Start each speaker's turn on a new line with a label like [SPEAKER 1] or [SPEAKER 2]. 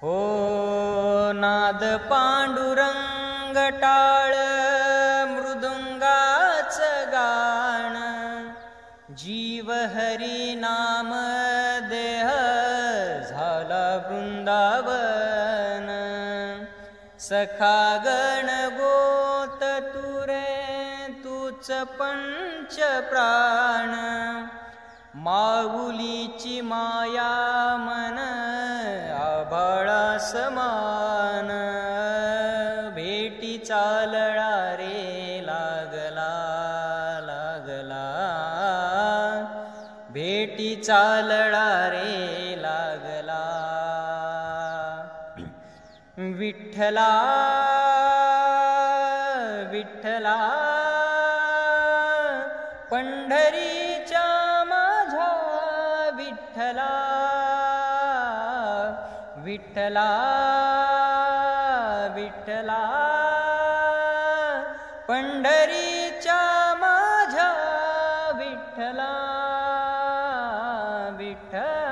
[SPEAKER 1] हो नाद पांडुरंग टाळ मृदुंगाच गाण, जीव हरी नाम देह झाला वृंदावन। सखा गण गोत तुरे तूच पंच प्राण, माऊलीची माया मन आभाळा समान। भेटी चालळा रे लागला लागला, भेटी चालळा रे लागला। विठ्ठला विठ्ठला पंढरीच्या माझ्या विठ्ठला, विठ्ठला विठ्ठला पंढरीच्या माझ्या विठ्ठला, विठ्ठला।